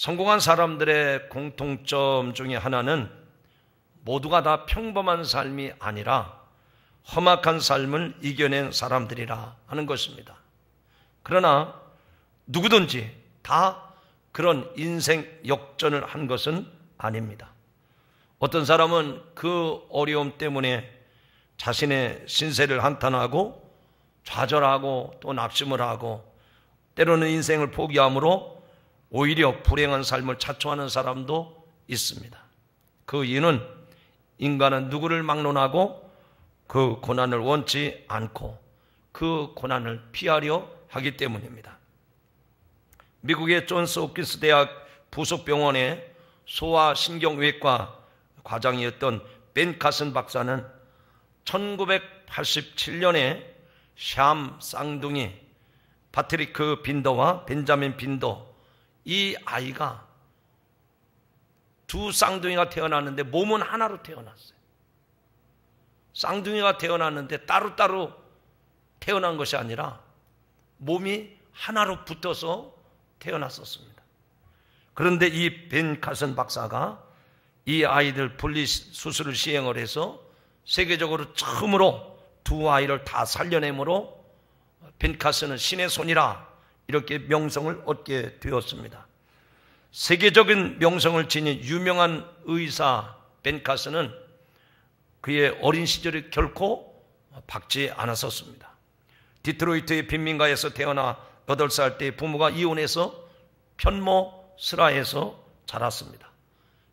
성공한 사람들의 공통점 중에 하나는 모두가 다 평범한 삶이 아니라 험악한 삶을 이겨낸 사람들이라 하는 것입니다. 그러나 누구든지 다 그런 인생 역전을 한 것은 아닙니다. 어떤 사람은 그 어려움 때문에 자신의 신세를 한탄하고 좌절하고 또 낙심을 하고 때로는 인생을 포기함으로 오히려 불행한 삶을 자초하는 사람도 있습니다. 그 이유는 인간은 누구를 막론하고 그 고난을 원치 않고 그 고난을 피하려 하기 때문입니다. 미국의 존스 홉킨스 대학 부속병원의 소아신경외과 과장이었던 벤 카슨 박사는 1987년에 샴 쌍둥이 파트리크 빈더와 벤자민 빈더, 이 아이가 두 쌍둥이가 태어났는데 몸은 하나로 태어났어요. 쌍둥이가 태어났는데 따로따로 태어난 것이 아니라 몸이 하나로 붙어서 태어났었습니다. 그런데 이 벤 카슨 박사가 이 아이들 분리 수술을 시행을 해서 세계적으로 처음으로 두 아이를 다 살려내므로 벤 카슨은 신의 손이라 이렇게 명성을 얻게 되었습니다. 세계적인 명성을 지닌 유명한 의사 벤 카슨은 그의 어린 시절에 결코 박지 않았었습니다. 디트로이트의 빈민가에서 태어나 8살 때 부모가 이혼해서 편모 스라에서 자랐습니다.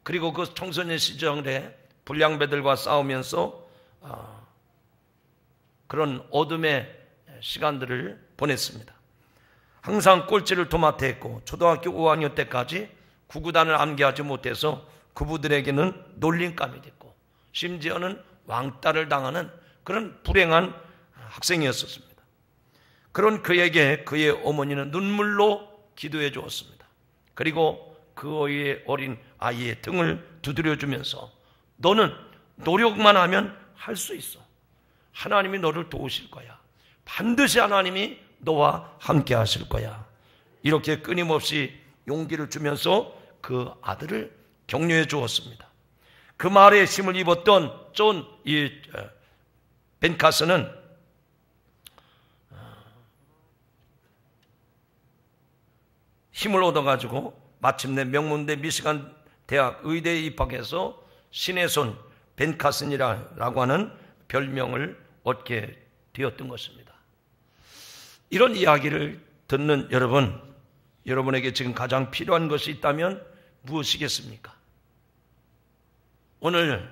그리고 그 청소년 시절에 불량배들과 싸우면서 그런 어둠의 시간들을 보냈습니다. 항상 꼴찌를 도맡아했고 초등학교 5학년 때까지 구구단을 암기하지 못해서 그부들에게는 놀림감이 됐고 심지어는 왕따를 당하는 그런 불행한 학생이었습니다. 그런 그에게 그의 어머니는 눈물로 기도해 주었습니다. 그리고 그 어린 아이의 등을 두드려주면서 너는 노력만 하면 할 수 있어. 하나님이 너를 도우실 거야. 반드시 하나님이 너와 함께 하실 거야. 이렇게 끊임없이 용기를 주면서 그 아들을 격려해 주었습니다. 그 말에 힘을 입었던 벤 카슨은 힘을 얻어가지고 마침내 명문대 미시간 대학 의대에 입학해서 신의 손 벤 카슨이라고 하는 별명을 얻게 되었던 것입니다. 이런 이야기를 듣는 여러분, 여러분에게 지금 가장 필요한 것이 있다면 무엇이겠습니까? 오늘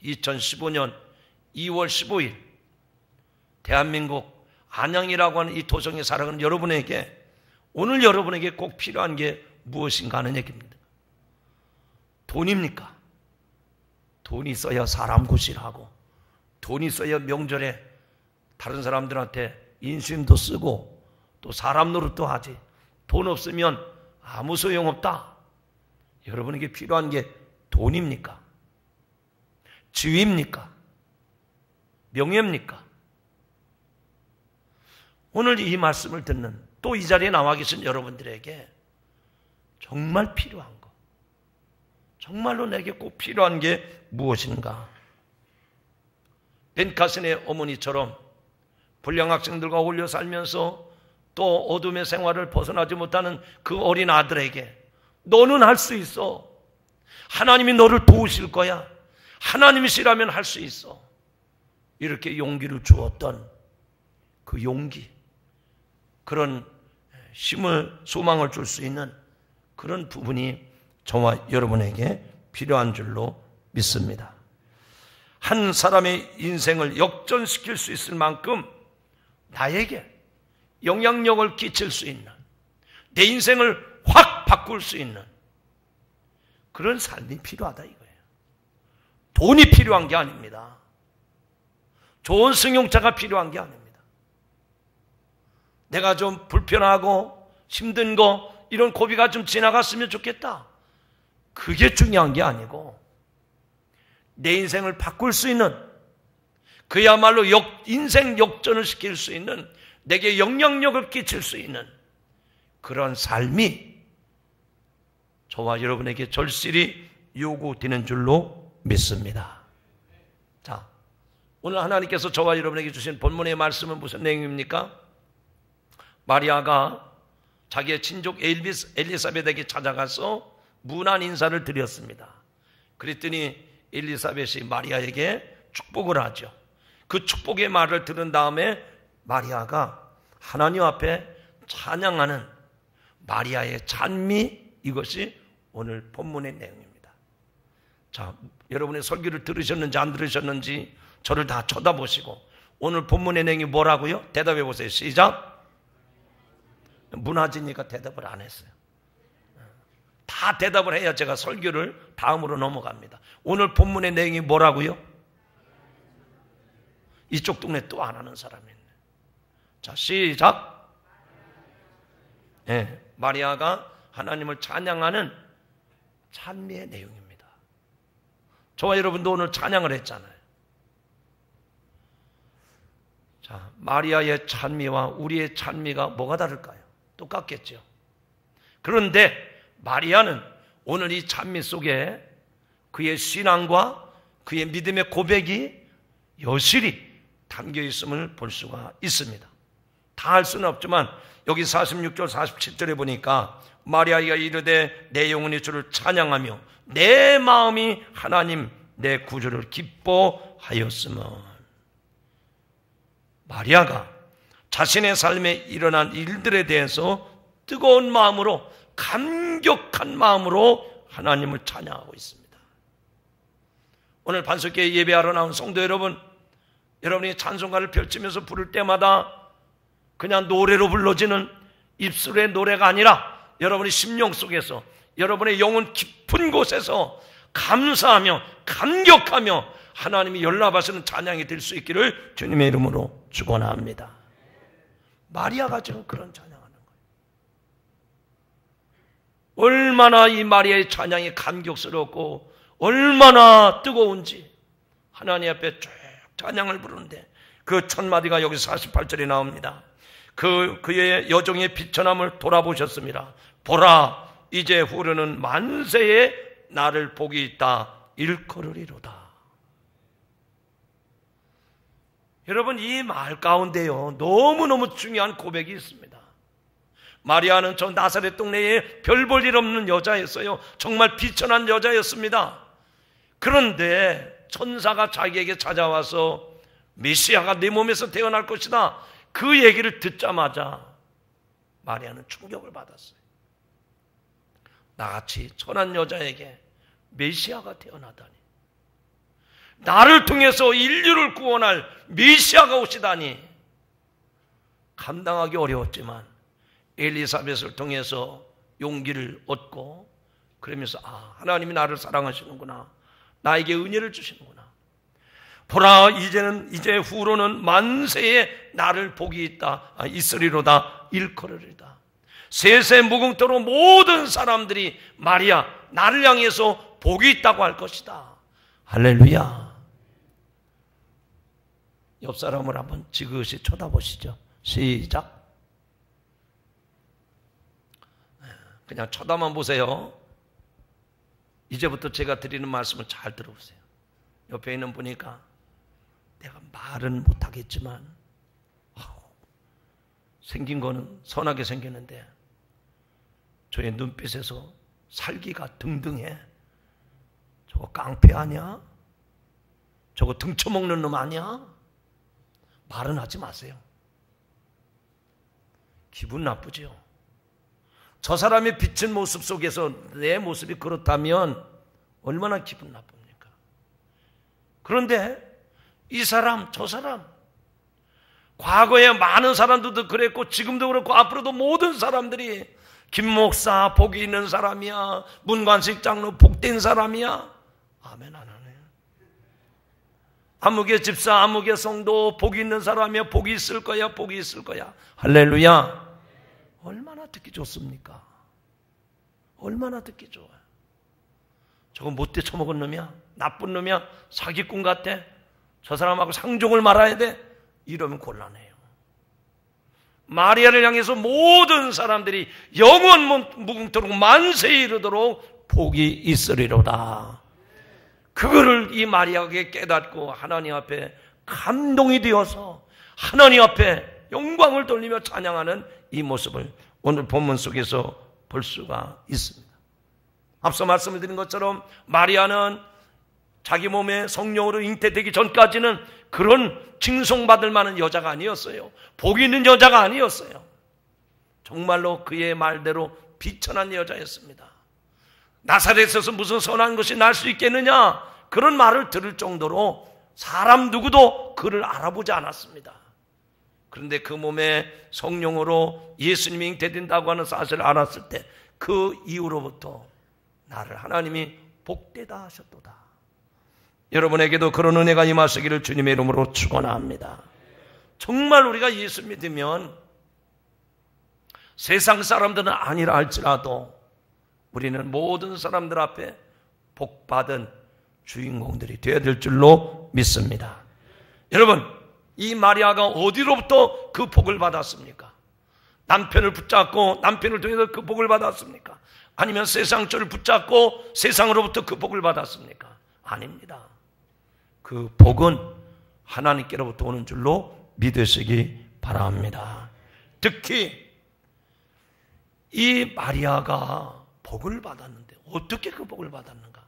2015년 2월 15일 대한민국 안양이라고 하는 이 도성에 살아가는 여러분에게 오늘 여러분에게 꼭 필요한 게 무엇인가 하는 얘기입니다. 돈입니까? 돈이 있어야 사람 구실하고 돈이 있어야 명절에 다른 사람들한테 인수인도 쓰고 또 사람 노릇도 하지. 돈 없으면 아무 소용없다. 여러분에게 필요한 게 돈입니까? 지위입니까? 명예입니까? 오늘 이 말씀을 듣는 또 이 자리에 나와 계신 여러분들에게 정말 필요한 거, 정말로 내게 꼭 필요한 게 무엇인가? 벤 카슨의 어머니처럼 불량 학생들과 어울려 살면서 또 어둠의 생활을 벗어나지 못하는 그 어린 아들에게 너는 할 수 있어. 하나님이 너를 도우실 거야. 하나님이시라면 할 수 있어. 이렇게 용기를 주었던 그 용기, 그런 힘을, 소망을 줄 수 있는 그런 부분이 저와 여러분에게 필요한 줄로 믿습니다. 한 사람의 인생을 역전시킬 수 있을 만큼 나에게 영향력을 끼칠 수 있는, 내 인생을 확 바꿀 수 있는 그런 삶이 필요하다 이거예요. 돈이 필요한 게 아닙니다. 좋은 승용차가 필요한 게 아닙니다. 내가 좀 불편하고 힘든 거 이런 고비가 좀 지나갔으면 좋겠다. 그게 중요한 게 아니고 내 인생을 바꿀 수 있는, 그야말로 인생 역전을 시킬 수 있는, 내게 영향력을 끼칠 수 있는 그런 삶이 저와 여러분에게 절실히 요구되는 줄로 믿습니다. 자, 오늘 하나님께서 저와 여러분에게 주신 본문의 말씀은 무슨 내용입니까? 마리아가 자기의 친족 엘리사벳에게 찾아가서 문안 인사를 드렸습니다. 그랬더니 엘리사벳이 마리아에게 축복을 하죠. 그 축복의 말을 들은 다음에 마리아가 하나님 앞에 찬양하는 마리아의 찬미, 이것이 오늘 본문의 내용입니다. 자, 여러분의 설교를 들으셨는지 안 들으셨는지 저를 다 쳐다보시고 오늘 본문의 내용이 뭐라고요? 대답해 보세요. 시작. 무너지니까 대답을 안 했어요. 다 대답을 해야 제가 설교를 다음으로 넘어갑니다. 오늘 본문의 내용이 뭐라고요? 이쪽 동네 또 안 하는 사람이 있네. 자, 시작. 네, 마리아가 하나님을 찬양하는 찬미의 내용입니다. 저와 여러분도 오늘 찬양을 했잖아요. 자, 마리아의 찬미와 우리의 찬미가 뭐가 다를까요? 똑같겠죠. 그런데 마리아는 오늘 이 찬미 속에 그의 신앙과 그의 믿음의 고백이 여실히 담겨 있음을 볼 수가 있습니다. 다 할 수는 없지만 여기 46절 47절에 보니까 마리아가 이르되 내 영혼이 주를 찬양하며 내 마음이 하나님 내 구주를 기뻐하였으면, 마리아가 자신의 삶에 일어난 일들에 대해서 뜨거운 마음으로, 감격한 마음으로 하나님을 찬양하고 있습니다. 오늘 반석교회 예배하러 나온 성도 여러분, 여러분이 찬송가를 펼치면서 부를 때마다 그냥 노래로 불러지는 입술의 노래가 아니라 여러분의 심령 속에서, 여러분의 영혼 깊은 곳에서 감사하며 감격하며 하나님이 연락하시는 찬양이 될 수 있기를 주님의 이름으로 축원합니다. 마리아가 지금 그런 찬양하는 거예요. 얼마나 이 마리아의 찬양이 감격스럽고 얼마나 뜨거운지 하나님 앞에 쭉 찬양을 부르는데 그 첫 마디가 여기 48절에 나옵니다. 그의 여종의 비천함을 돌아보셨습니다. 보라, 이제 후르는 만세에 나를 복이 있다 일컬으리로다. 여러분, 이 말 가운데요 너무너무 중요한 고백이 있습니다. 마리아는 저 나사렛 동네에 별 볼 일 없는 여자였어요. 정말 비천한 여자였습니다. 그런데 천사가 자기에게 찾아와서 메시아가 내 몸에서 태어날 것이다, 그 얘기를 듣자마자 마리아는 충격을 받았어요. 나같이 천한 여자에게 메시아가 태어나다니, 나를 통해서 인류를 구원할 메시아가 오시다니, 감당하기 어려웠지만 엘리사벳을 통해서 용기를 얻고, 그러면서 하나님이 나를 사랑하시는구나, 나에게 은혜를 주시는구나, 보라, 이제 후로는 만세에 나를 복이 있으리로다 일컬으리다. 세세 무궁토로 모든 사람들이 마리아, 나를 향해서 복이 있다고 할 것이다. 할렐루야. 옆 사람을 한번 지그시 쳐다보시죠. 시작. 그냥 쳐다만 보세요. 이제부터 제가 드리는 말씀을 잘 들어보세요. 옆에 있는 분이니까 내가 말은 못하겠지만 생긴 거는 선하게 생겼는데 저의 눈빛에서 살기가 등등해. 저거 깡패 아니야? 저거 등쳐먹는 놈 아니야? 말은 하지 마세요. 기분 나쁘죠? 저 사람의 비친 모습 속에서 내 모습이 그렇다면 얼마나 기분 나쁩니까? 그런데 이 사람, 저 사람, 과거에 많은 사람들도 그랬고 지금도 그렇고 앞으로도 모든 사람들이 김 목사 복이 있는 사람이야, 문관식 장로 복된 사람이야, 아멘 안 하네요. 아무개 집사, 아무개 성도 복이 있는 사람이야, 복이 있을 거야, 복이 있을 거야. 할렐루야. 얼마나 듣기 좋습니까? 얼마나 듣기 좋아요. 저거 못돼 처먹은 놈이야, 나쁜 놈이야, 사기꾼 같아, 저 사람하고 상종을 말아야 돼, 이러면 곤란해요. 마리아를 향해서 모든 사람들이 영원 무궁토록 만세에 이르도록 복이 있으리로다. 그거를 이 마리아에게 깨닫고 하나님 앞에 감동이 되어서 하나님 앞에 영광을 돌리며 찬양하는 이 모습을 오늘 본문 속에서 볼 수가 있습니다. 앞서 말씀을 드린 것처럼 마리아는 자기 몸에 성령으로 잉태되기 전까지는 그런 칭송받을 만한 여자가 아니었어요. 복이 있는 여자가 아니었어요. 정말로 그의 말대로 비천한 여자였습니다. 나사렛에서 무슨 선한 것이 날 수 있겠느냐, 그런 말을 들을 정도로 사람 누구도 그를 알아보지 않았습니다. 그런데 그 몸에 성령으로 예수님이 잉태된다고 하는 사실을 알았을 때 그 이후로부터 나를 하나님이 복되다 하셨도다. 여러분에게도 그런 은혜가 임하시기를 주님의 이름으로 축원합니다. 정말 우리가 예수 믿으면 세상 사람들은 아니라 할지라도 우리는 모든 사람들 앞에 복받은 주인공들이 되어야 될 줄로 믿습니다. 여러분, 이 마리아가 어디로부터 그 복을 받았습니까? 남편을 붙잡고 남편을 통해서 그 복을 받았습니까? 아니면 세상 쪽을 붙잡고 세상으로부터 그 복을 받았습니까? 아닙니다. 그 복은 하나님께로부터 오는 줄로 믿으시기 바랍니다. 특히 이 마리아가 복을 받았는데 어떻게 그 복을 받았는가?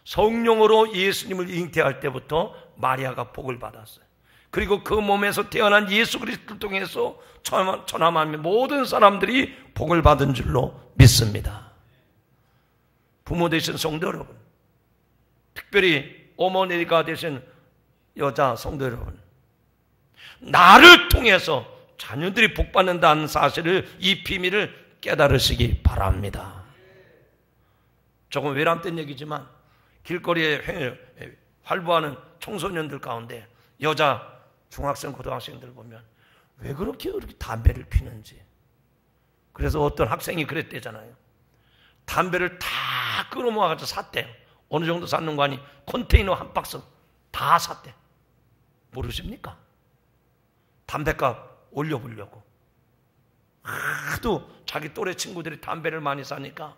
성령으로 예수님을 잉태할 때부터 마리아가 복을 받았어요. 그리고 그 몸에서 태어난 예수 그리스도를 통해서 천하만민 모든 사람들이 복을 받은 줄로 믿습니다. 부모 되신 성도 여러분, 특별히 어머니가 되신 여자 성도 여러분, 나를 통해서 자녀들이 복받는다는 사실을, 이 비밀을 깨달으시기 바랍니다. 조금 외람된 얘기지만 길거리에 활보하는 청소년들 가운데 여자 중학생, 고등학생들 보면 왜 그렇게 담배를 피는지. 그래서 어떤 학생이 그랬대잖아요. 담배를 다 끊어모아가지고 샀대요. 어느 정도 샀는 거 아니, 컨테이너 한 박스 다 샀대. 모르십니까? 담배값 올려보려고. 하도 자기 또래 친구들이 담배를 많이 사니까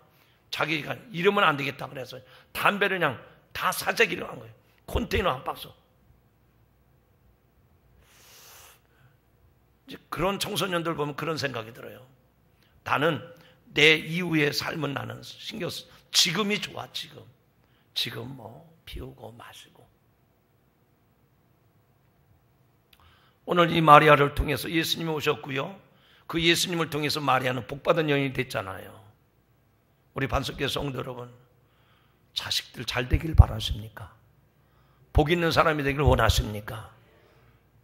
자기가 이러면 안 되겠다 그래서 담배를 그냥 다 사재기를 한 거예요. 컨테이너 한 박스. 이제 그런 청소년들 보면 그런 생각이 들어요. 나는 내 이후의 삶은 나는 신경 쓰. 지금이 좋아. 지금 뭐 피우고 마시고. 오늘 이 마리아를 통해서 예수님이 오셨고요. 그 예수님을 통해서 마리아는 복받은 여인이 됐잖아요. 우리 반석교회 성도 여러분, 자식들 잘 되길 바라십니까? 복 있는 사람이 되길 원하십니까?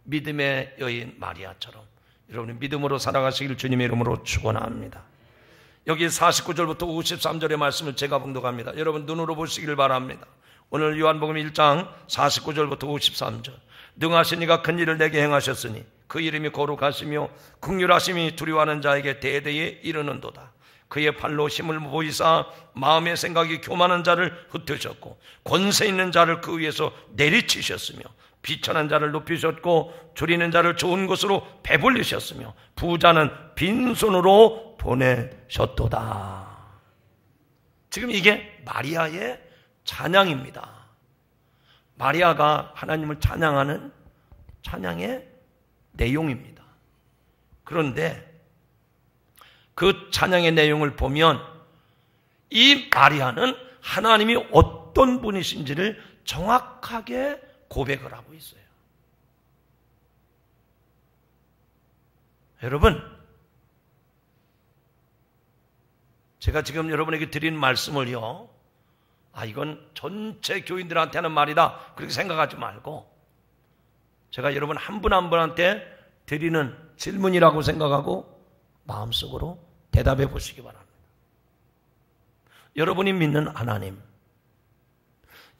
믿음의 여인 마리아처럼 여러분이 믿음으로 살아가시길 주님의 이름으로 축원합니다. 여기 49절부터 53절의 말씀을 제가 봉독합니다. 여러분 눈으로 보시길 바랍니다. 오늘 요한복음 1장 49절부터 53절. 능하신 이가 큰 일을 내게 행하셨으니 그 이름이 거룩하시며 긍휼하심이 두려워하는 자에게 대대에 이르는도다. 그의 팔로 힘을 보이사 마음의 생각이 교만한 자를 흩으셨고 권세 있는 자를 그 위에서 내리치셨으며 비천한 자를 높이셨고 줄이는 자를 좋은 곳으로 배불리셨으며 부자는 빈손으로 보내셨도다. 지금 이게 마리아의 찬양입니다. 마리아가 하나님을 찬양하는 찬양의 내용입니다. 그런데 그 찬양의 내용을 보면 이 마리아는 하나님이 어떤 분이신지를 정확하게 고백을 하고 있어요. 여러분, 제가 지금 여러분에게 드린 말씀을요, 이건 전체 교인들한테 하는 말이다 그렇게 생각하지 말고 제가 여러분 한 분 한 분한테 드리는 질문이라고 생각하고 마음속으로 대답해 보시기 바랍니다. 여러분이 믿는 하나님,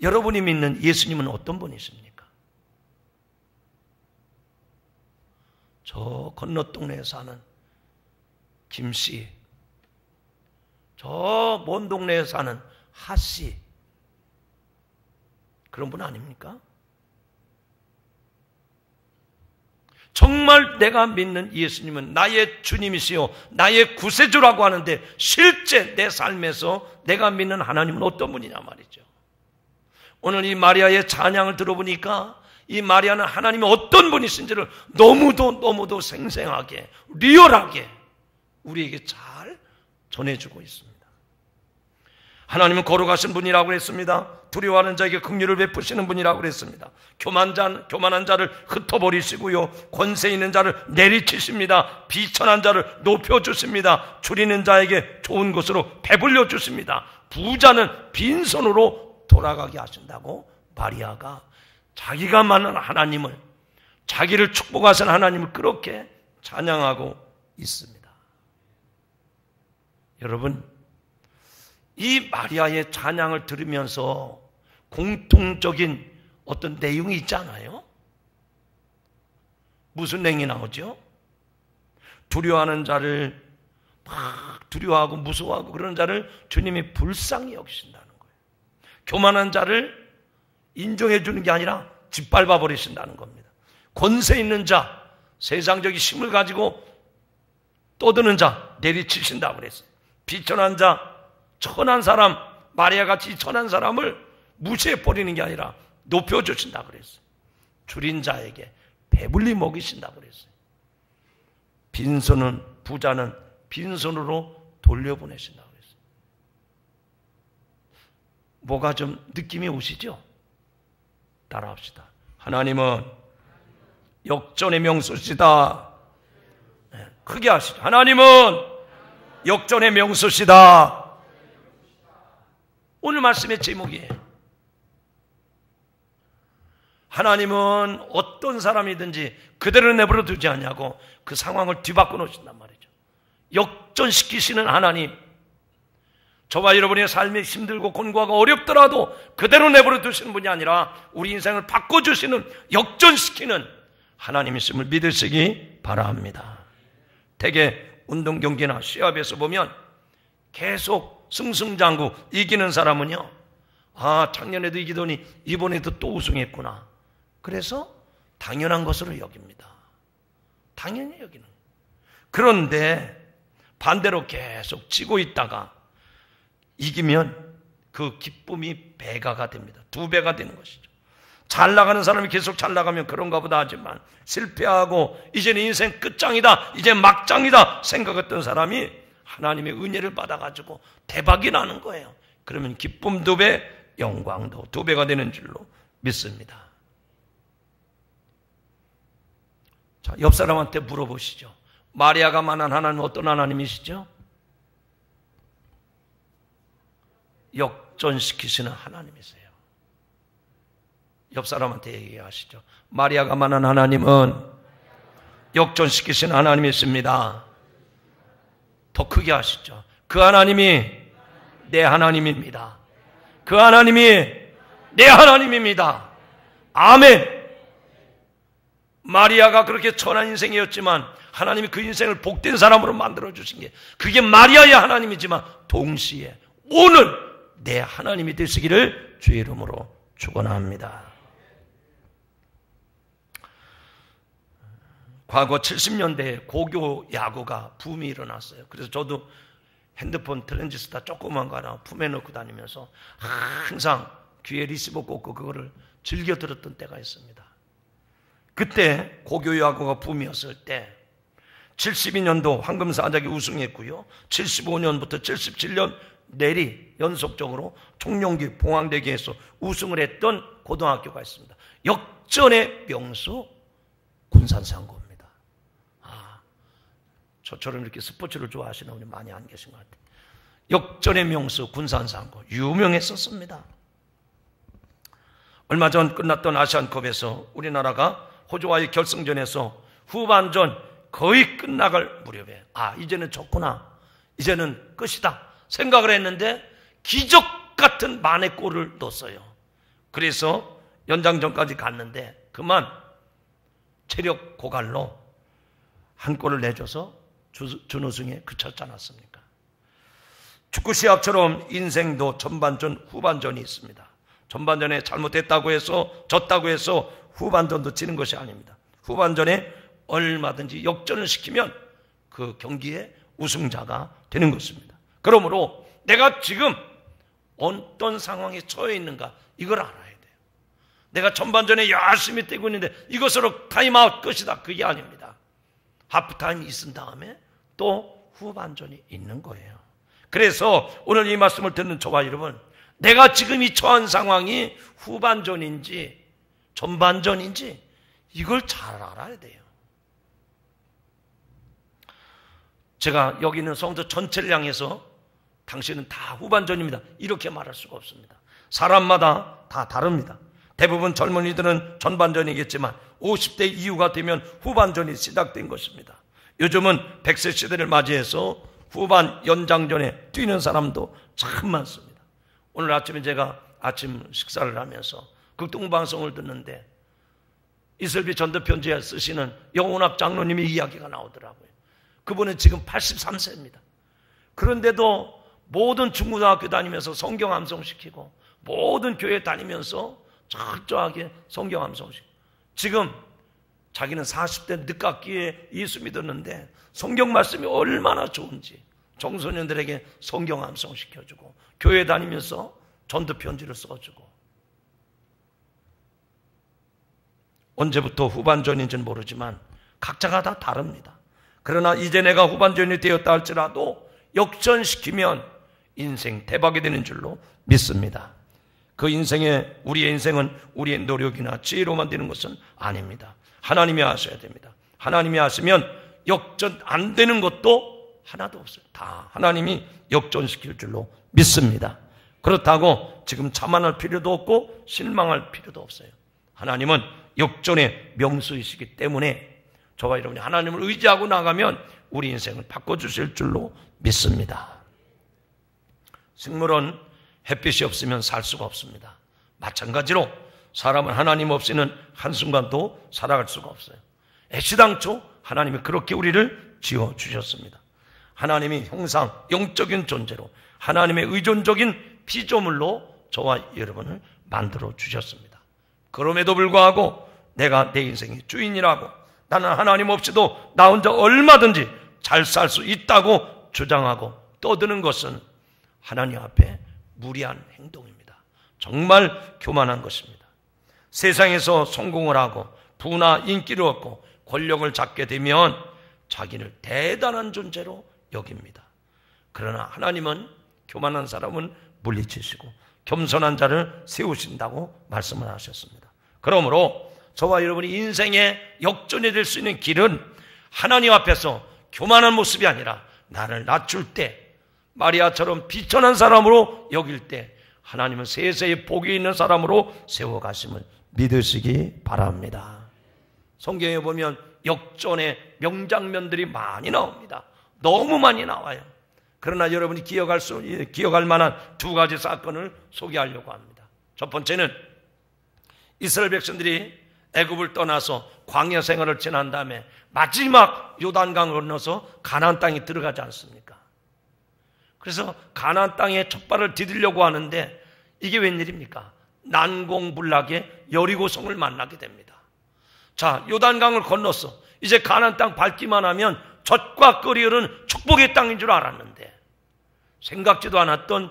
여러분이 믿는 예수님은 어떤 분이십니까? 저 건너 동네에 사는 김씨, 저 먼 동네에 사는 하씨, 그런 분 아닙니까? 정말 내가 믿는 예수님은 나의 주님이시요 나의 구세주라고 하는데 실제 내 삶에서 내가 믿는 하나님은 어떤 분이냐 말이죠. 오늘 이 마리아의 찬양을 들어보니까 이 마리아는 하나님이 어떤 분이신지를 너무도 생생하게 리얼하게 우리에게 잘 전해주고 있습니다. 하나님은 거룩하신 분이라고 했습니다. 두려워하는 자에게 긍휼을 베푸시는 분이라고 그랬습니다. 교만한 자를 흩어버리시고요, 권세 있는 자를 내리치십니다. 비천한 자를 높여주십니다. 줄이는 자에게 좋은 것으로 배불려 주십니다. 부자는 빈손으로 돌아가게 하신다고 마리아가 자기가 만난 하나님을, 자기를 축복하신 하나님을 그렇게 찬양하고 있습니다. 여러분, 이 마리아의 찬양을 들으면서 공통적인 어떤 내용이 있잖아요. 무슨 내용이 나오죠? 두려워하는 자를 막 두려워하고 무서워하고 그런 자를 주님이 불쌍히 여기신다는 거예요. 교만한 자를 인정해 주는 게 아니라 짓밟아 버리신다는 겁니다. 권세 있는 자, 세상적인 힘을 가지고 떠드는 자 내리치신다고 그랬어요. 비천한 자, 천한 사람, 마리아같이 천한 사람을 무시해 버리는 게 아니라 높여주신다고 그랬어요. 줄인 자에게 배불리 먹이신다고 그랬어요. 빈손은, 부자는 빈손으로 돌려보내신다고 그랬어요. 뭐가 좀 느낌이 오시죠? 따라합시다. 하나님은 역전의 명수시다. 네, 크게 하시죠. 하나님은 역전의 명수시다. 오늘 말씀의 제목이에요. 하나님은 어떤 사람이든지 그대로 내버려 두지 않냐고 그 상황을 뒤바꿔 놓으신단 말이죠. 역전시키시는 하나님, 저와 여러분의 삶이 힘들고 곤고하고 어렵더라도 그대로 내버려 두시는 분이 아니라 우리 인생을 바꿔주시는, 역전시키는 하나님이심을 믿으시기 바랍니다. 대개 운동 경기나 시합에서 보면 계속 승승장구 이기는 사람은요, 아, 작년에도 이기더니 이번에도 또 우승했구나. 그래서 당연한 것으로 여깁니다. 당연히 여기는. 그런데 반대로 계속 지고 있다가 이기면 그 기쁨이 배가가 됩니다. 2배가 되는 것이죠. 잘 나가는 사람이 계속 잘 나가면 그런가 보다 하지만 실패하고 이제는 인생 끝장이다, 이제 막장이다 생각했던 사람이 하나님의 은혜를 받아가지고 대박이 나는 거예요. 그러면 기쁨 2배, 영광도 2배가 되는 줄로 믿습니다. 자, 옆 사람한테 물어보시죠. 마리아가 만난 하나님은 어떤 하나님이시죠? 역전시키시는 하나님이세요. 옆 사람한테 얘기하시죠. 마리아가 만난 하나님은 역전시키시는 하나님이십니다. 더 크게 하시죠. 그 하나님이 내 하나님입니다. 그 하나님이 내 하나님입니다. 아멘. 마리아가 그렇게 천한 인생이었지만 하나님이 그 인생을 복된 사람으로 만들어주신 게 그게 마리아의 하나님이지만 동시에 오늘 내 하나님이 되시기를 주의 이름으로 축원합니다. 과거 70년대에 고교 야구가 붐이 일어났어요. 그래서 저도 핸드폰 트랜지스타 조그만 거 하나 품에 넣고 다니면서 항상 귀에 리시버 꽂고 그거를 즐겨 들었던 때가 있습니다. 그때 고교 야구가 붐이었을 때 72년도 황금사자기 우승했고요. 75년부터 77년 내리 연속적으로 청룡기 봉황대기에서 우승을 했던 고등학교가 있습니다. 역전의 명수 군산상고입니다. 저처럼 이렇게 스포츠를 좋아하시는 분이 많이 안 계신 것 같아요. 역전의 명수 군산상고 유명했었습니다. 얼마 전 끝났던 아시안컵에서 우리나라가 호주와의 결승전에서 후반전 거의 끝나갈 무렵에 이제는 졌구나, 이제는 끝이다 생각을 했는데 기적 같은 만회 골을 넣었어요. 그래서 연장전까지 갔는데 그만 체력 고갈로 한 골을 내줘서 준우승에 그쳤지 않았습니까? 축구 시합처럼 인생도 전반전, 후반전이 있습니다. 전반전에 잘못했다고 해서 졌다고 해서 후반전도 지는 것이 아닙니다. 후반전에 얼마든지 역전을 시키면 그 경기의 우승자가 되는 것입니다. 그러므로 내가 지금 어떤 상황에 처해 있는가 이걸 알아야 돼요. 내가 전반전에 열심히 뛰고 있는데 이것으로 타임아웃 끝이다, 그게 아닙니다. 하프타임이 있은 다음에 또 후반전이 있는 거예요. 그래서 오늘 이 말씀을 듣는 저와 여러분, 내가 지금 이 처한 상황이 후반전인지 전반전인지 이걸 잘 알아야 돼요. 제가 여기 있는 성도 전체를 향해서 당신은 다 후반전입니다, 이렇게 말할 수가 없습니다. 사람마다 다 다릅니다. 대부분 젊은이들은 전반전이겠지만 50대 이후가 되면 후반전이 시작된 것입니다. 요즘은 100세 시대를 맞이해서 후반 연장전에 뛰는 사람도 참 많습니다. 오늘 아침에 제가 아침 식사를 하면서 극동방송을 듣는데 이슬비 전도편지에 쓰시는 영혼학 장로님의 이야기가 나오더라고요. 그분은 지금 83세입니다. 그런데도 모든 중고등학교 다니면서 성경 암송시키고 모든 교회 다니면서 철저하게 성경 암송시키고, 지금 자기는 40대 늦깎이에 예수 믿었는데 성경 말씀이 얼마나 좋은지 청소년들에게 성경 암송시켜주고 교회 다니면서 전도편지를 써주고, 언제부터 후반전인지는 모르지만 각자가 다 다릅니다. 그러나 이제 내가 후반전이 되었다 할지라도 역전시키면 인생 대박이 되는 줄로 믿습니다. 그 우리의 인생은 우리의 노력이나 지혜로만 되는 것은 아닙니다. 하나님이 하셔야 됩니다. 하나님이 하시면 역전 안 되는 것도 하나도 없어요. 다 하나님이 역전시킬 줄로 믿습니다. 그렇다고 지금 자만할 필요도 없고 실망할 필요도 없어요. 하나님은 역전의 명수이시기 때문에 저와 여러분이 하나님을 의지하고 나가면 우리 인생을 바꿔주실 줄로 믿습니다. 식물은 햇빛이 없으면 살 수가 없습니다. 마찬가지로 사람은 하나님 없이는 한순간도 살아갈 수가 없어요. 애시당초 하나님이 그렇게 우리를 지어주셨습니다. 하나님이 형상, 영적인 존재로 하나님의 의존적인 피조물로 저와 여러분을 만들어 주셨습니다. 그럼에도 불구하고 내가 내 인생의 주인이라고, 나는 하나님 없이도 나 혼자 얼마든지 잘 살 수 있다고 주장하고 떠드는 것은 하나님 앞에 무리한 행동입니다. 정말 교만한 것입니다. 세상에서 성공을 하고 부나 인기를 얻고 권력을 잡게 되면 자기를 대단한 존재로 여깁니다. 그러나 하나님은 교만한 사람은 물리치시고 겸손한 자를 세우신다고 말씀을 하셨습니다. 그러므로 저와 여러분이 인생의 역전이 될 수 있는 길은 하나님 앞에서 교만한 모습이 아니라 나를 낮출 때, 마리아처럼 비천한 사람으로 여길 때 하나님은 세세에 복이 있는 사람으로 세워가심을 믿으시기 바랍니다. 성경에 보면 역전의 명장면들이 많이 나옵니다. 너무 많이 나와요. 그러나 여러분이 기억할 만한 두 가지 사건을 소개하려고 합니다. 첫 번째는 이스라엘 백성들이 애굽을 떠나서 광야 생활을 지난 다음에 마지막 요단강을 건너서 가나안 땅에 들어가지 않습니까? 그래서 가나안 땅에 첫 발을 디디려고 하는데 이게 웬일입니까? 난공불락의 여리고성을 만나게 됩니다. 자, 요단강을 건넜어. 이제 가나안 땅 밟기만 하면 젖과 끓이 흐르는 축복의 땅인 줄 알았는데 생각지도 않았던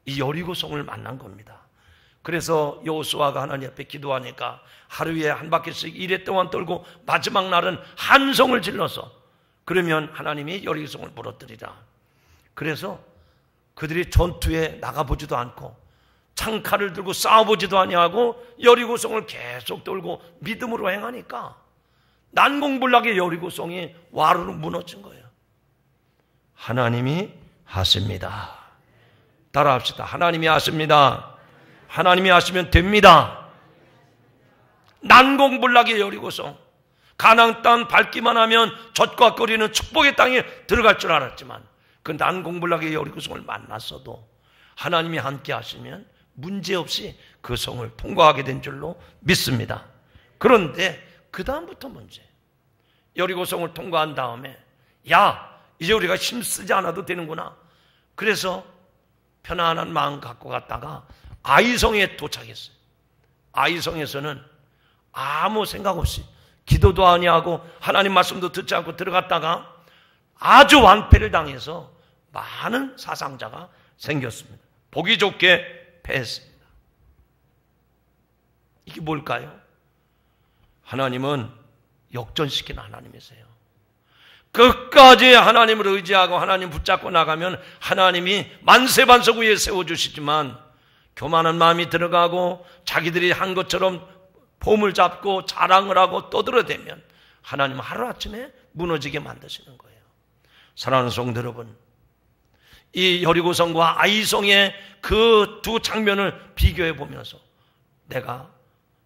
이 여리고성을 만난 겁니다. 그래서 여호수아가 하나님 앞에 기도하니까 하루에 한 바퀴씩 1회 동안 돌고 마지막 날은 한 성을 질러서 그러면 하나님이 여리고성을 무너뜨리라. 그래서 그들이 전투에 나가보지도 않고 창칼을 들고 싸워보지도 아니하고 여리고성을 계속 돌고 믿음으로 행하니까 난공불락의 여리고성이 와르르 무너진 거예요. 하나님이 하십니다. 따라합시다. 하나님이 하십니다. 하나님이 하시면 됩니다. 난공불락의 여리고성, 가나안 땅 밟기만 하면 젖과 끓이는 축복의 땅에 들어갈 줄 알았지만 그 난공불락의 여리고성을 만났어도 하나님이 함께 하시면 문제없이 그 성을 통과하게 된 줄로 믿습니다. 그런데 그 다음부터 문제, 여리고성을 통과한 다음에 이제 우리가 힘쓰지 않아도 되는구나. 그래서 편안한 마음 갖고 갔다가 아이성에 도착했어요. 아이성에서는 아무 생각 없이 기도도 아니하고 하나님 말씀도 듣지 않고 들어갔다가 아주 완패를 당해서 많은 사상자가 생겼습니다. 보기 좋게 패했습니다. 이게 뭘까요? 하나님은 역전시키는 하나님이세요. 끝까지 하나님을 의지하고 하나님 붙잡고 나가면 하나님이 만세반석 위에 세워주시지만 교만한 마음이 들어가고 자기들이 한 것처럼 폼을 잡고 자랑을 하고 떠들어대면 하나님은 하루아침에 무너지게 만드시는 거예요. 사랑하는 성도 여러분, 이 여리고성과 아이성의 그 두 장면을 비교해 보면서 내가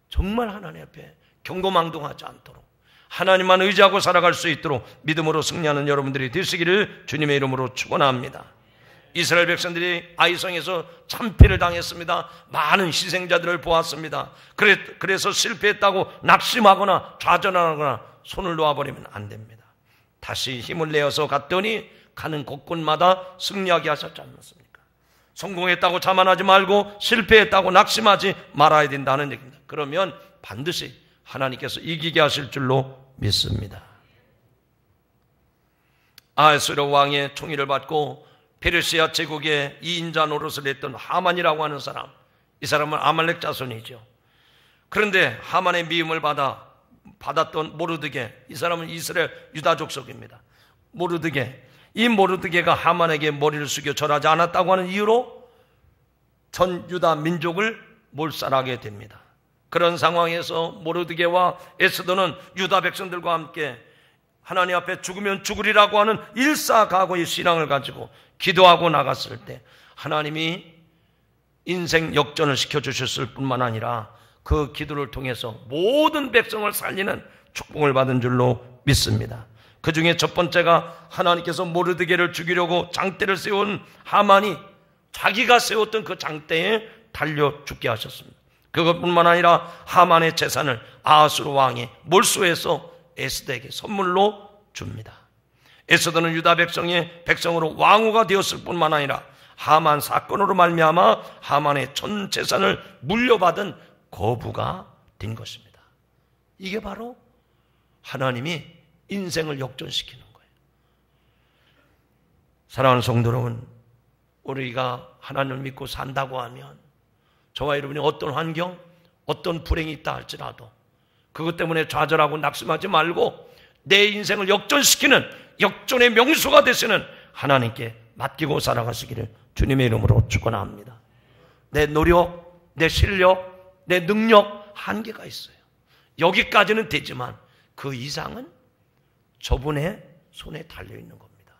정말 하나님 앞에 경고망동하지 않도록 하나님만 의지하고 살아갈 수 있도록 믿음으로 승리하는 여러분들이 되시기를 주님의 이름으로 축원합니다. 이스라엘 백성들이 아이성에서 참패를 당했습니다. 많은 희생자들을 보았습니다. 그래서 실패했다고 낙심하거나 좌절하거나 손을 놓아버리면 안 됩니다. 다시 힘을 내어서 갔더니 가는 곳곳마다 승리하게 하셨지 않습니까? 성공했다고 자만하지 말고 실패했다고 낙심하지 말아야 된다는 얘기입니다. 그러면 반드시 하나님께서 이기게 하실 줄로 믿습니다. 아하스웨로 왕의 총위를 받고 페르시아 제국의 2인자 노릇을 했던 하만이라고 하는 사람, 이 사람은 아말렉 자손이죠. 그런데 하만의 미움을 받았던 모르드게, 이 사람은 이스라엘 유다 족속입니다. 이 모르드게가 하만에게 머리를 숙여 절하지 않았다고 하는 이유로 전 유다 민족을 몰살하게 됩니다. 그런 상황에서 모르드게와 에스더는 유다 백성들과 함께 하나님 앞에 죽으면 죽으리라고 하는 일사각오의 신앙을 가지고 기도하고 나갔을 때 하나님이 인생 역전을 시켜주셨을 뿐만 아니라 그 기도를 통해서 모든 백성을 살리는 축복을 받은 줄로 믿습니다. 그 중에 첫 번째가 하나님께서 모르드게를 죽이려고 장대를 세운 하만이 자기가 세웠던 그 장대에 달려 죽게 하셨습니다. 그것뿐만 아니라 하만의 재산을 아하스웨로 왕이 몰수해서 에스더에게 선물로 줍니다. 에스더는 유다 백성으로 왕후가 되었을 뿐만 아니라 하만 사건으로 말미암아 하만의 전 재산을 물려받은 거부가 된 것입니다. 이게 바로 하나님이 인생을 역전시키는 거예요. 사랑하는 성도 여러분, 우리가 하나님을 믿고 산다고 하면 저와 여러분이 어떤 환경, 어떤 불행이 있다 할지라도 그것 때문에 좌절하고 낙심하지 말고 내 인생을 역전시키는 역전의 명수가 되시는 하나님께 맡기고 살아가시기를 주님의 이름으로 축원합니다. 내 노력, 내 실력, 내 능력 한계가 있어요. 여기까지는 되지만 그 이상은 저분의 손에 달려있는 겁니다.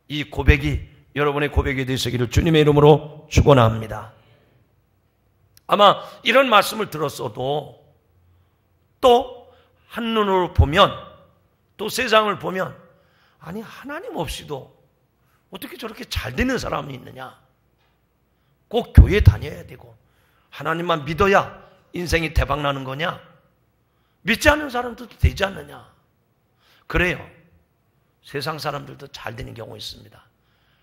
이 고백이 여러분의 고백이 되시기를 주님의 이름으로 축원합니다. 아마 이런 말씀을 들었어도 또 한눈으로 보면, 또 세상을 보면, 아니 하나님 없이도 어떻게 저렇게 잘 되는 사람이 있느냐, 꼭 교회 다녀야 되고 하나님만 믿어야 인생이 대박나는 거냐, 믿지 않는 사람들도 되지 않느냐. 그래요, 세상 사람들도 잘 되는 경우 있습니다.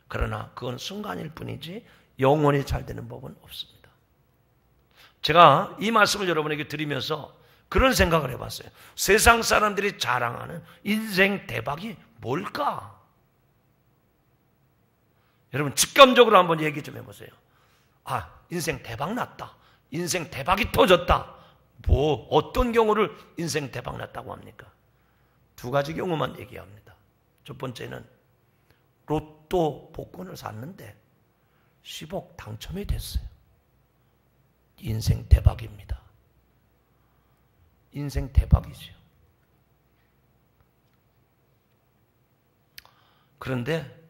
그러나 그건 순간일 뿐이지 영원히 잘 되는 법은 없습니다. 제가 이 말씀을 여러분에게 드리면서 그런 생각을 해봤어요. 세상 사람들이 자랑하는 인생 대박이 뭘까? 여러분 직감적으로 한번 얘기 좀 해보세요. 아, 인생 대박 났다, 인생 대박이 터졌다. 뭐 어떤 경우를 인생 대박 났다고 합니까? 두 가지 경우만 얘기합니다. 첫 번째는 로또 복권을 샀는데 10억 당첨이 됐어요. 인생 대박입니다. 인생 대박이죠. 그런데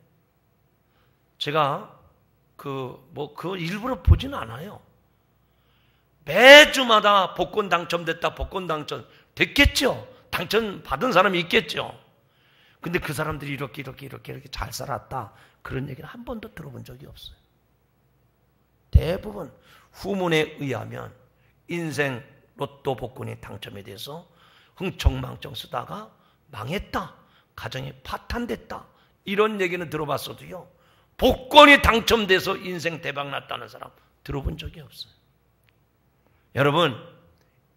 제가 그걸 일부러 보진 않아요. 매주마다 복권 당첨됐다, 복권 당첨 됐겠죠. 당첨 받은 사람이 있겠죠. 근데 그 사람들이 이렇게 잘 살았다, 그런 얘기는 한 번도 들어본 적이 없어요. 대부분 후문에 의하면 인생 로또 복권이 당첨이 돼서 흥청망청 쓰다가 망했다, 가정이 파탄됐다, 이런 얘기는 들어봤어도요, 복권이 당첨돼서 인생 대박 났다는 사람 들어본 적이 없어요. 여러분,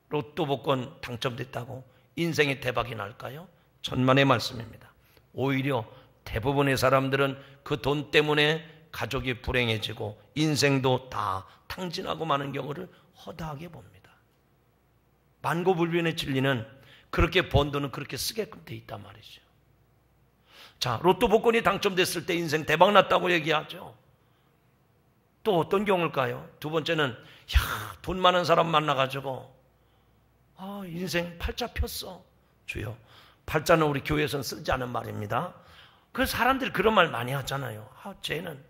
로또 복권 당첨됐다고 인생의 대박이 날까요? 천만의 말씀입니다. 오히려 대부분의 사람들은 그 돈 때문에 가족이 불행해지고 인생도 다 탕진하고 마는 경우를 허다하게 봅니다. 만고불변의 진리는 그렇게 번 돈은 그렇게 쓰게끔 돼 있단 말이죠. 자, 로또 복권이 당첨됐을 때 인생 대박 났다고 얘기하죠. 또 어떤 경우일까요? 두 번째는 돈 많은 사람 만나가지고 인생 팔자 폈어. 주여, 팔자는 우리 교회에서는 쓰지 않은 말입니다. 그 사람들이 그런 말 많이 하잖아요. 쟤는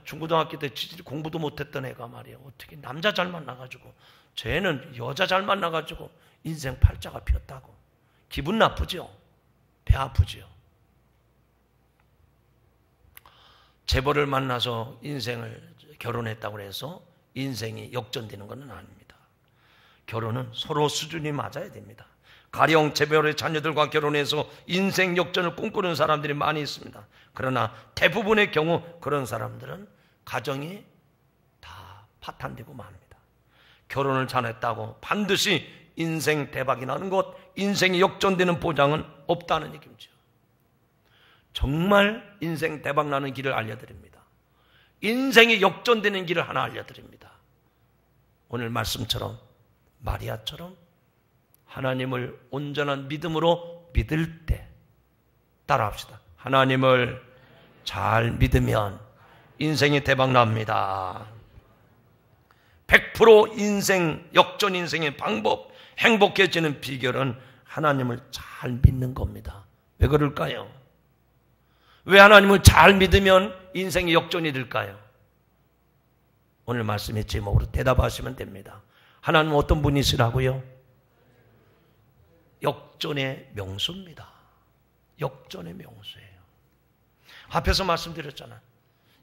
중고등학교 때 공부도 못했던 애가 말이야. 어떻게 남자 잘 만나가지고, 쟤는 여자 잘 만나가지고 인생 팔자가 폈다고. 기분 나쁘죠? 배 아프죠? 재벌을 만나서 결혼했다고 해서 인생이 역전되는 것은 아닙니다. 결혼은 서로 수준이 맞아야 됩니다. 가령 재벌의 자녀들과 결혼해서 인생 역전을 꿈꾸는 사람들이 많이 있습니다. 그러나 대부분의 경우 그런 사람들은 가정이 다 파탄되고 맙니다. 결혼을 잘했다고 반드시 인생 대박이 나는 것, 인생이 역전되는 보장은 없다는 얘기죠. 정말 인생 대박 나는 길을 알려드립니다. 인생이 역전되는 길을 하나 알려드립니다. 오늘 말씀처럼 마리아처럼 하나님을 온전한 믿음으로 믿을 때, 따라합시다. 하나님을 잘 믿으면 인생이 대박 납니다. 100% 인생, 역전 인생의 방법, 행복해지는 비결은 하나님을 잘 믿는 겁니다. 왜 그럴까요? 왜 하나님을 잘 믿으면 인생이 역전이 될까요? 오늘 말씀의 제목으로 대답하시면 됩니다. 하나님은 어떤 분이시라고요? 역전의 명수입니다. 역전의 명수예요. 앞에서 말씀드렸잖아요.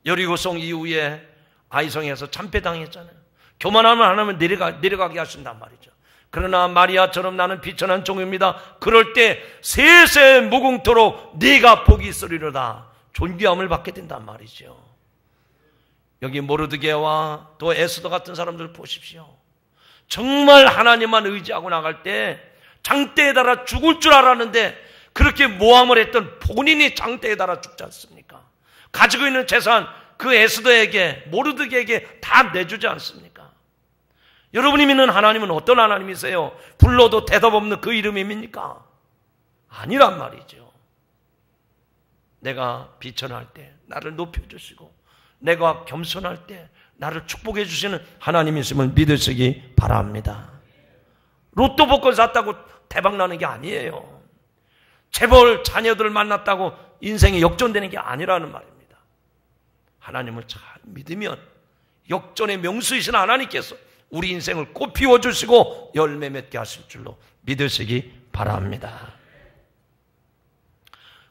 여리고성 이후에 아이성에서 참패당했잖아요. 교만하면 하나님은 내려가게 하신단 말이죠. 그러나 마리아처럼 나는 비천한 종입니다. 그럴 때 세세 무궁토록 네가 복이 있으리로다. 존귀함을 받게 된단 말이죠. 여기 모르드게와 또 에스더 같은 사람들 보십시오. 정말 하나님만 의지하고 나갈 때 장대에 달아 죽을 줄 알았는데 그렇게 모함을 했던 본인이 장대에 달아 죽지 않습니까? 가지고 있는 재산 그 에스더에게, 모르드게에게 다 내주지 않습니까? 여러분이 믿는 하나님은 어떤 하나님이세요? 불러도 대답 없는 그 이름입니까? 아니란 말이죠. 내가 비천할 때 나를 높여주시고 내가 겸손할 때 나를 축복해 주시는 하나님이심을 믿으시기 바랍니다. 로또 복권 샀다고 대박 나는 게 아니에요. 재벌 자녀들을 만났다고 인생이 역전되는 게 아니라는 말입니다. 하나님을 잘 믿으면 역전의 명수이신 하나님께서 우리 인생을 꽃 피워주시고 열매 맺게 하실 줄로 믿으시기 바랍니다.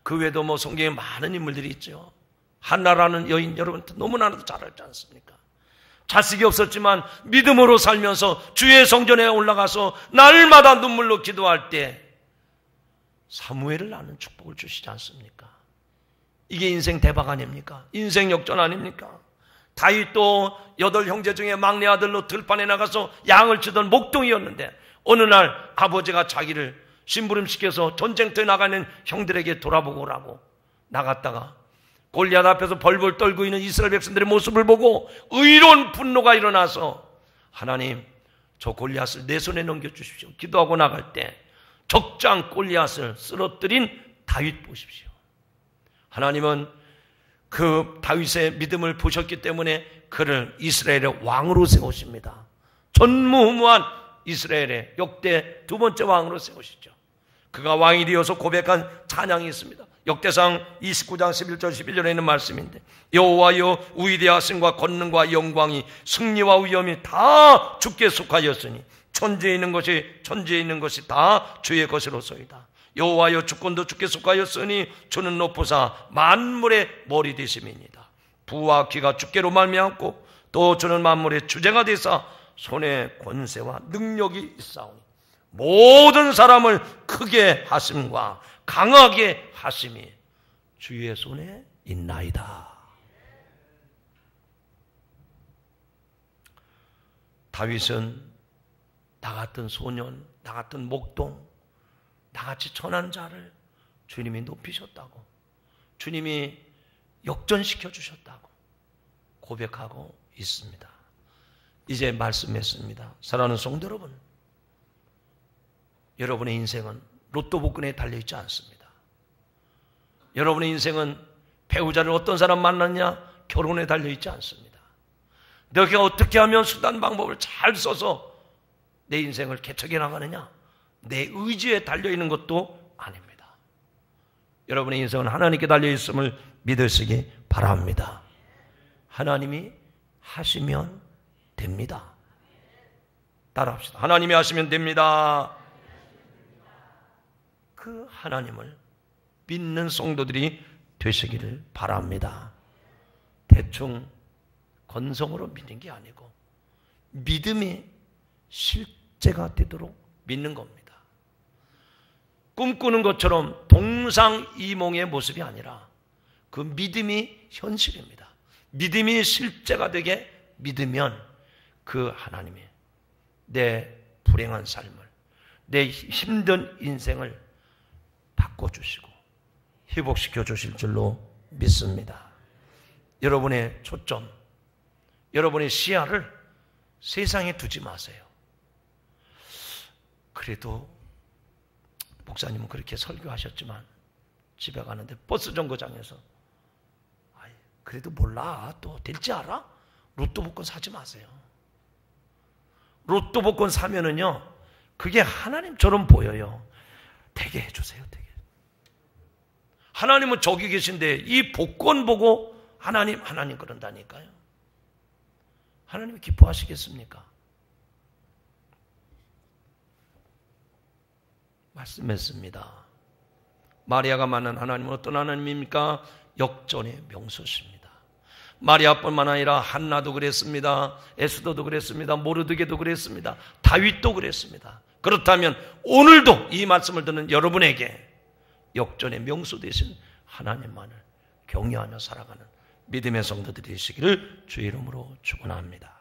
그 외에도 성경에 많은 인물들이 있죠. 한나라는 여인 여러분 너무나도 잘 알지 않습니까? 자식이 없었지만 믿음으로 살면서 주의 성전에 올라가서 날마다 눈물로 기도할 때 사무엘을 낳는 축복을 주시지 않습니까? 이게 인생 대박 아닙니까? 인생 역전 아닙니까? 다윗도 8 형제 중에 막내 아들로 들판에 나가서 양을 치던 목동이었는데 어느 날 아버지가 자기를 심부름시켜서 전쟁터에 나가는 형들에게 돌아보고 오라고 나갔다가 골리앗 앞에서 벌벌 떨고 있는 이스라엘 백성들의 모습을 보고 의로운 분노가 일어나서 하나님 저 골리앗을 내 손에 넘겨주십시오. 기도하고 나갈 때 적장 골리앗을 쓰러뜨린 다윗 보십시오. 하나님은 그 다윗의 믿음을 보셨기 때문에 그를 이스라엘의 왕으로 세우십니다. 전무후무한 이스라엘의 역대 2번째 왕으로 세우시죠. 그가 왕이 되어서 고백한 찬양이 있습니다. 역대상 29장 11절 11절에 있는 말씀인데 여호와여 위대하심과 권능과 영광이 승리와 위엄이 다 주께 속하였으니 천지에 있는 것이 다 주의 것이로소이다. 여호와여 주권도 주께 속하였으니 주는 높으사 만물의 머리 되심이니이다. 부와 귀가 주께로 말미암고 또 주는 만물의 주제가 되사 손에 권세와 능력이 있사오니 모든 사람을 크게 하심과 강하게 하심이 주의 손에 있나이다. 다윗은 나 같은 소년, 나 같은 목동, 나같이 천한 자를 주님이 높이셨다고, 주님이 역전시켜 주셨다고 고백하고 있습니다. 이제 말씀했습니다. 사랑하는 성도 여러분, 여러분의 인생은 로또 복권에 달려있지 않습니다. 여러분의 인생은 배우자를 어떤 사람 만났냐, 결혼에 달려있지 않습니다. 너가 어떻게 하면 수단 방법을 잘 써서 내 인생을 개척해 나가느냐, 내 의지에 달려있는 것도 아닙니다. 여러분의 인생은 하나님께 달려있음을 믿으시기 바랍니다. 하나님이 하시면 됩니다. 따라합시다. 하나님이 하시면 됩니다. 그 하나님을 믿는 성도들이 되시기를 바랍니다. 대충 건성으로 믿는 게 아니고 믿음이 실제가 되도록 믿는 겁니다. 꿈꾸는 것처럼 동상이몽의 모습이 아니라 그 믿음이 현실입니다. 믿음이 실제가 되게 믿으면 그 하나님이 내 불행한 삶을, 내 힘든 인생을 바꿔주시고 회복시켜 주실 줄로 믿습니다. 여러분의 초점, 여러분의 시야를 세상에 두지 마세요. 그래도 목사님은 그렇게 설교하셨지만 집에 가는데 버스 정거장에서 그래도 몰라, 또 될지 알아? 로또 복권 사지 마세요. 로또 복권 사면은요, 그게 하나님처럼 보여요. 되게 해주세요, 되게. 하나님은 저기 계신데 이 복권 보고 하나님 그런다니까요. 하나님이 기뻐하시겠습니까? 말씀했습니다. 마리아가 만난 하나님은 어떤 하나님입니까? 역전의 명소십니다. 마리아뿐만 아니라 한나도 그랬습니다. 에스더도 그랬습니다. 모르드게도 그랬습니다. 다윗도 그랬습니다. 그렇다면 오늘도 이 말씀을 듣는 여러분에게 역전의 명소 되신 하나님만을 경외하며 살아가는 믿음의 성도들이 되시기를 주의 이름으로 축원합니다.